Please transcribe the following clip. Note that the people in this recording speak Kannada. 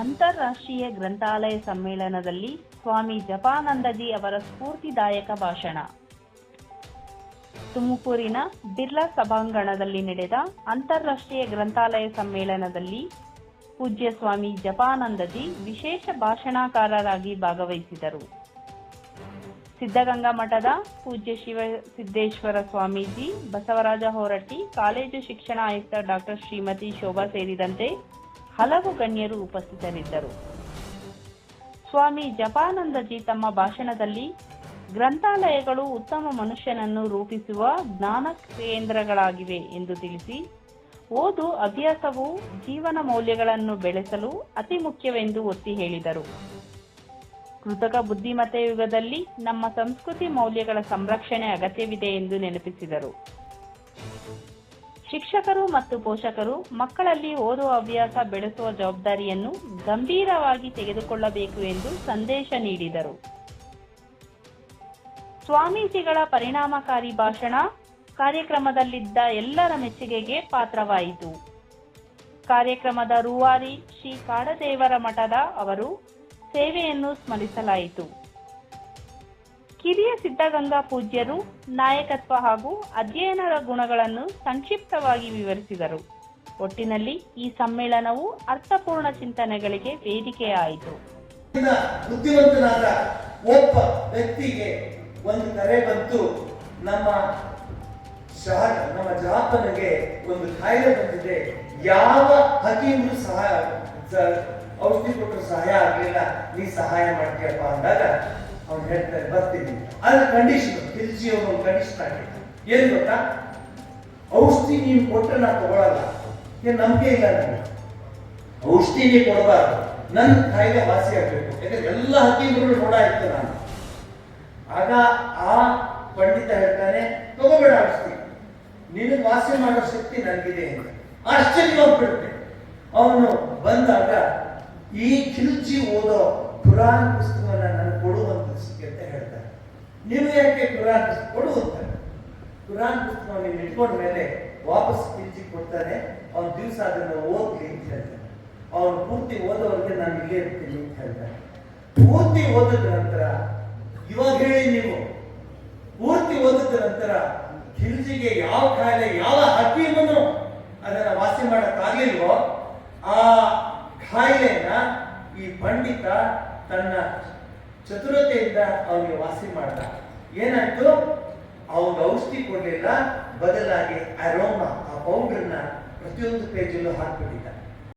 ಅಂತಾರಾಷ್ಟ್ರೀಯ ಗ್ರಂಥಾಲಯ ಸಮ್ಮೇಳನದಲ್ಲಿ ಸ್ವಾಮಿ ಜಪಾನಂದಜಿ ಅವರ ಸ್ಫೂರ್ತಿದಾಯಕ ಭಾಷಣ. ತುಮಕೂರಿನ ಬಿರ್ಲಾ ಸಭಾಂಗಣದಲ್ಲಿ ನಡೆದ ಅಂತಾರಾಷ್ಟ್ರೀಯ ಗ್ರಂಥಾಲಯ ಸಮ್ಮೇಳನದಲ್ಲಿ ಪೂಜ್ಯ ಸ್ವಾಮಿ ಜಪಾನಂದಜಿ ವಿಶೇಷ ಭಾಷಣಕಾರರಾಗಿ ಭಾಗವಹಿಸಿದರು. ಸಿದ್ಧಗಂಗಾ ಮಠದ ಪೂಜ್ಯ ಶಿವಸಿದ್ದೇಶ್ವರ ಸ್ವಾಮೀಜಿ, ಬಸವರಾಜ ಹೊರಟ್ಟಿ, ಕಾಲೇಜು ಶಿಕ್ಷಣ ಆಯುಕ್ತ ಡಾ. ಶ್ರೀಮತಿ ಶೋಭಾ ಸೇರಿದಂತೆ ಹಲವು ಗಣ್ಯರು ಉಪಸ್ಥಿತರಿದ್ದರು. ಸ್ವಾಮಿ ಜಪಾನಂದಜಿ ತಮ್ಮ ಭಾಷಣದಲ್ಲಿ ಗ್ರಂಥಾಲಯಗಳು ಉತ್ತಮ ಮನುಷ್ಯನನ್ನು ರೂಪಿಸುವ ಜ್ಞಾನ ಕೇಂದ್ರಗಳಾಗಿವೆ ಎಂದು ತಿಳಿಸಿ, ಓದು ಅಭ್ಯಾಸವು ಜೀವನ ಮೌಲ್ಯಗಳನ್ನು ಬೆಳೆಸಲು ಅತಿ ಮುಖ್ಯವೆಂದು ಒತ್ತಿ ಹೇಳಿದರು. ಕೃತಕ ಬುದ್ಧಿಮತ್ತೆ ಯುಗದಲ್ಲಿ ನಮ್ಮ ಸಂಸ್ಕೃತಿ ಮೌಲ್ಯಗಳ ಸಂರಕ್ಷಣೆ ಅಗತ್ಯವಿದೆ ಎಂದು ನೆನಪಿಸಿದರು. ಶಿಕ್ಷಕರು ಮತ್ತು ಪೋಷಕರು ಮಕ್ಕಳಲ್ಲಿ ಓದುವ ಹವ್ಯಾಸ ಬೆಳೆಸುವ ಜವಾಬ್ದಾರಿಯನ್ನು ಗಂಭೀರವಾಗಿ ತೆಗೆದುಕೊಳ್ಳಬೇಕು ಎಂದು ಸಂದೇಶ ನೀಡಿದರು. ಸ್ವಾಮೀಜಿಗಳ ಪರಿಣಾಮಕಾರಿ ಭಾಷಣ ಕಾರ್ಯಕ್ರಮದಲ್ಲಿದ್ದ ಎಲ್ಲರ ಮೆಚ್ಚುಗೆಗೆ ಪಾತ್ರವಾಯಿತು. ಕಾರ್ಯಕ್ರಮದ ರೂವಾರಿ ಶ್ರೀ ಕಾಡದೇವರ ಮಠದ ಅವರು ಸೇವೆಯನ್ನು ಸ್ಮರಿಸಲಾಯಿತು. ಕಿರಿಯ ಸಿದ್ಧಗಂಗಾ ಪೂಜ್ಯರು ನಾಯಕತ್ವ ಹಾಗೂ ಅಧ್ಯಯನದ ಗುಣಗಳನ್ನು ಸಂಕ್ಷಿಪ್ತವಾಗಿ ವಿವರಿಸಿದರು. ಒಟ್ಟಿನಲ್ಲಿ ಈ ಸಮ್ಮೇಳನವು ಅರ್ಥಪೂರ್ಣ ಚಿಂತನೆಗಳಿಗೆ ವೇದಿಕೆಯಾಯಿತು. ಬುದ್ಧಿವಂತನಾದ ಒಬ್ಬ ವ್ಯಕ್ತಿಗೆ ಒಂದು ಕರೆ ಬಂತು, ನಮ್ಮ ಜಾಪನಿಗೆ ಒಂದು ಕಾಯಿಲೆ ಬಂದಿದೆ, ಯಾವ ಹಕೀಮರು ಔಷಧಿ ಕೊಟ್ಟರು ಸಹಾಯ ಆಗಲಿಲ್ಲ, ನೀ ಸಹಾಯ ಮಾಡ್ತೀಯಪ್ಪ ಅಂದಾಗ ಅವ್ನು ಹೇಳ್ತಾರೆ ಬರ್ತೀನಿ. ಅದ್ರ ಕಂಡೀಷನ್ ಕಿಲ್ಜಿಯವನು ಒಂದು ಕಂಡೀಷನ್ ಆಗಿತ್ತು. ಏನ್ ಗೊತ್ತಾ, ಔಷಧಿ ನೀವು ಕೊಟ್ಟರೆ ನಾನು ತಗೊಳಲ್ಲ, ಏನ್ ನಂಬಿಕೆ ಇಲ್ಲ ನನಗೆ, ಔಷಧಿ ನೀವು ಕೊಡಬಾರ್ದು, ನನ್ನ ಕಾಯಿಲೆ ವಾಸಿ ಆಗ್ಬೇಕು, ಯಾಕಂದ್ರೆ ಎಲ್ಲ ಹಕೀಮರು ನೋಡಾಯ್ತು ನಾನು. ಆಗ ಆ ಪಂಡಿತ ಹೇಳ್ತಾನೆ, ತಗೋಬೇಡ ಔಷಧಿ, ನಿನಗೆ ವಾಸಿ ಮಾಡೋ ಶಕ್ತಿ ನನಗಿದೆ ಅಂತ. ಆಶ್ಚರ್ಯವಾಗ್ಬಿಡುತ್ತೆ. ಅವನು ಬಂದಾಗ ಈ ಖಿಲ್ಜಿ ಓದೋ ಕುರಾನ್ ಪುಸ್ತಕವನ್ನ ನನಗೆ ಕೊಡುವಂತ ಅಂತ ಹೇಳ್ತಾರೆ. ನೀವು ಯಾಕೆ ಕುರಾನ್ ಪುಸ್ತಕ ಕೊಡುವಂತಾರೆ? ಕುರಾನ್ ಪುಸ್ತಕವನ್ನು ನೀವು ಇಟ್ಕೊಂಡ ಮೇಲೆ ವಾಪಸ್ ಖಿಲ್ಜಿ ಕೊಡ್ತಾನೆ, ಅವನ ದಿವಸ ಅದನ್ನು ಓದ್ಲಿ ಅಂತ ಹೇಳ್ತಾನೆ. ಅವನು ಪೂರ್ತಿ ಓದೋವರೆಗೆ ನಾನು ಇಲ್ಲೇ ಇರ್ತೀನಿ ಅಂತ ಹೇಳ್ತಾನೆ. ಪೂರ್ತಿ ಓದಿದ ನಂತರ, ಇವಾಗ ಹೇಳಿ ನೀವು, ಪೂರ್ತಿ ಓದಿದ ನಂತರ ಖಿಲ್ಜಿಗೆ ಯಾವ ಕಾಯಿಲೆ, ಯಾವ ಹಕೀಮನು ಅದನ್ನ ವಾಸಿ ಮಾಡಕ್ಕಾಗಲಿಲ್ವೋ ಆ ಕಾಯಿಲೆನ ಈ ಪಂಡಿತ ತನ್ನ ಚತುರತೆಯಿಂದ ಅವನಿಗೆ ವಾಸಿ ಮಾಡ್ದ. ಏನಾಯ್ತು, ಅವನ ಔಷಧಿ ಕೊಡಲಿಲ್ಲ, ಬದಲಾಗಿ ಅರೋಮಾ, ಆ ಪೌಡರ್ನ ಪ್ರತಿಯೊಂದು ಪೇಜಲ್ಲೂ ಹಾಕ್ಬಿಟ್ಟಿದ್ದ.